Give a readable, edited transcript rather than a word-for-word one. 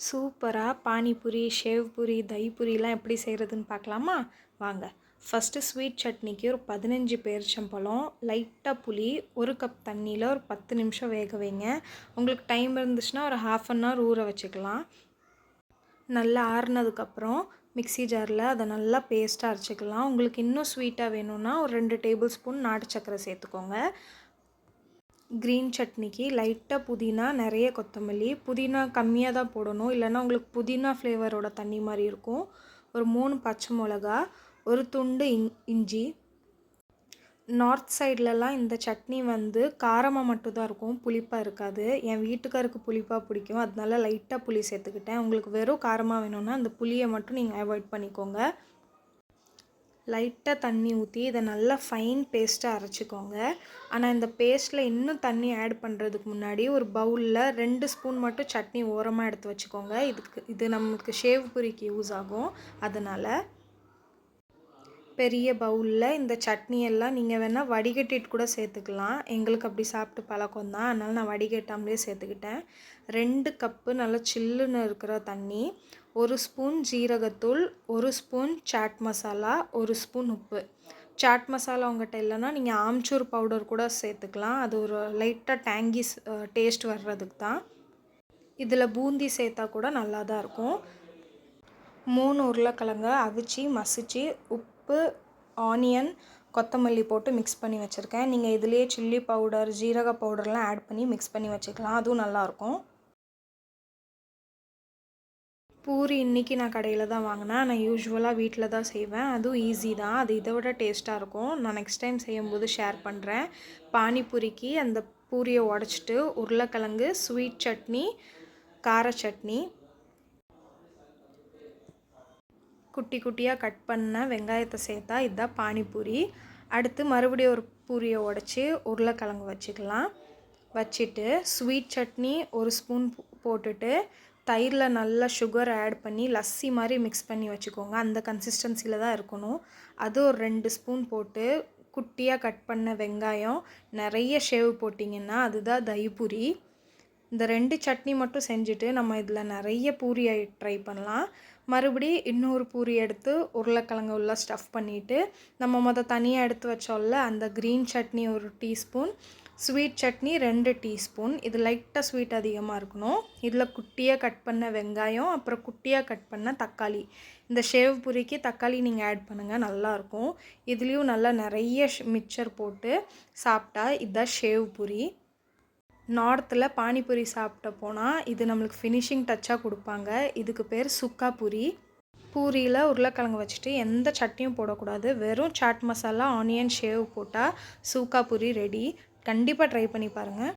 சூப்பராக பானிபூரி, ஷேவ் பூரி, தஹி பூரிலாம் எப்படி செய்கிறதுன்னு பார்க்கலாமா? வாங்க. ஃபஸ்ட்டு ஸ்வீட் சட்னிக்கு ஒரு 15 பேரிச்சம்பழம், லைட்டாக புளி, 1 கப் தண்ணியில் ஒரு 10 நிமிஷம் வேக வைங்க. உங்களுக்கு டைம் இருந்துச்சுன்னா ஒரு 1/2 அன் ஹவர் ஊற வச்சுக்கலாம். நல்லா ஆறுனதுக்கப்புறம் மிக்ஸி ஜாரில் அதை நல்லா பேஸ்ட்டாக அரைச்சிக்கலாம். உங்களுக்கு இன்னும் ஸ்வீட்டாக வேணும்னா ஒரு 2 டேபிள் ஸ்பூன் நாட்டு சர்க்கரை சேர்த்துக்கோங்க. க்ரீன் சட்னிக்கு லைட்டாக புதினா, நிறைய கொத்தமல்லி. புதினா கம்மியாக தான் போடணும், இல்லைன்னா உங்களுக்கு புதினா ஃப்ளேவரோட தண்ணி மாதிரி இருக்கும். ஒரு 3 பச்சை மிளகா, ஒரு துண்டு இஞ்சி. நார்த் சைட்லலாம் இந்த சட்னி காரமாக மட்டும்தான் இருக்கும், புளிப்பாக இருக்காது. என் வீட்டுக்காருக்கு புளிப்பாக பிடிக்கும், அதனால லைட்டாக புளி சேர்த்துக்கிட்டேன். உங்களுக்கு வெறும் காரமாக வேணும்னா அந்த புளியை மட்டும் நீங்கள் அவாய்ட் பண்ணிக்கோங்க. லைட்டாக தண்ணி ஊற்றி இதை நல்லா ஃபைன் பேஸ்ட்டாக அரைச்சிக்கோங்க. ஆனால் இந்த பேஸ்ட்டில் இன்னும் தண்ணி ஆட் பண்ணுறதுக்கு முன்னாடி ஒரு பவுலில் 2 ஸ்பூன் மட்டும் சட்னி ஓரமாக எடுத்து வச்சுக்கோங்க. இது நமக்கு ஷேவ் பூரிக்கு யூஸ் ஆகும். அதனால் பெரிய பவுலில் இந்த சட்னியெல்லாம் நீங்கள் வேணால் வடிகட்டிட்டு கூட சேர்த்துக்கலாம். எங்களுக்கு அப்படி சாப்பிட்டு பழக்கம் தான், அதனால் நான் வடிகட்டாமலே சேர்த்துக்கிட்டேன். 2 கப்பு நல்லா சில்லுன்னு இருக்கிற தண்ணி, 1 ஸ்பூன் ஜீரகத்தூள், 1 ஸ்பூன் சாட் மசாலா, 1 ஸ்பூன் உப்பு. சாட் மசாலா உங்கள்கிட்ட இல்லைன்னா நீங்கள் ஆம்ச்சூர் பவுடர் கூட சேர்த்துக்கலாம். அது ஒரு லைட்டாக டேங்கி டேஸ்ட் வர்றதுக்கு தான். இதில் பூந்தி சேர்த்தா கூட நல்லா தான் இருக்கும். 3 உருளைக்கிழங்க அவிச்சு மசிச்சு உப்பு, ஆனியன், கொத்தமல்லி போட்டு மிக்ஸ் பண்ணி வச்சுருக்கேன். நீங்கள் இதுலேயே சில்லி பவுடர், ஜீரக பவுடர்லாம் ஆட் பண்ணி மிக்ஸ் பண்ணி வச்சுக்கலாம், அதுவும் நல்லாயிருக்கும். பூரி இன்றைக்கி நான் கடையில் தான் வாங்கினேன். நான் யூஸ்வலாக வீட்டில் தான் செய்வேன், அதுவும் ஈஸி தான். அது இதை விட டேஸ்ட்டாக இருக்கும். நான் நெக்ஸ்ட் டைம் செய்யும்போது ஷேர் பண்ணுறேன். பானிபூரிக்கு அந்த பூரியை உடச்சிட்டு உருளைக்கிழங்கு, ஸ்வீட் சட்னி, கார சட்னி, குட்டி குட்டியாக கட் பண்ண வெங்காயத்தை சேர்த்தா இதுதான் பானிபூரி. அடுத்து மறுபடியும் ஒரு பூரியை உடச்சி உருளைக்கிழங்கு வச்சுக்கலாம். வச்சுட்டு ஸ்வீட் சட்னி 1 ஸ்பூன் போட்டுட்டு தயிரில் நல்லா சுகர் ஆட் பண்ணி லஸ்ஸி மாதிரி மிக்ஸ் பண்ணி வச்சுக்கோங்க. அந்த கன்சிஸ்டன்சியில் தான் இருக்கணும். அது ஒரு 2 ஸ்பூன் போட்டு குட்டியாக கட் பண்ண வெங்காயம், நிறைய ஷேவ் போட்டிங்கன்னா அதுதான் தஹி பூரி. இந்த 2 சட்னி மட்டும் செஞ்சுட்டு நம்ம இதில் நிறைய பூரி ட்ரை பண்ணலாம். மறுபடி இன்னொரு பூரி எடுத்து உருளைக்கிழங்கு உள்ள ஸ்டஃப் பண்ணிவிட்டு நம்ம தனியாக எடுத்து வச்சோம்ல அந்த green chutney 1 teaspoon, sweet chutney 2 teaspoon. இது லைட்டாக ஸ்வீட் அதிகமாக இருக்கணும். இதில் குட்டியாக கட் பண்ண வெங்காயம், அப்புறம் குட்டியாக கட் பண்ண தக்காளி. இந்த ஷேவ் பூரிக்கு தக்காளி நீங்கள் ஆட் பண்ணுங்கள், நல்லாயிருக்கும். இதுலேயும் நல்லா நிறைய மிக்சர் போட்டு சாப்பிட்டா இதுதான் ஷேவ் பூரி. நார்த்தில் பானிபூரி சாப்பிட்ட போனால் இது நம்மளுக்கு ஃபினிஷிங் டச்சாக கொடுப்பாங்க. இதுக்கு பேர் சுக்கா பூரி. பூரியில் உருளைக்கிழங்கு வச்சுட்டு எந்த சட்னியும் போடக்கூடாது, வெறும் சாட் மசாலா, ஆனியன் ஷேவ் போட்டால் சுக்கா பூரி ரெடி. கண்டிப்பாக ட்ரை பண்ணி பாருங்கள்.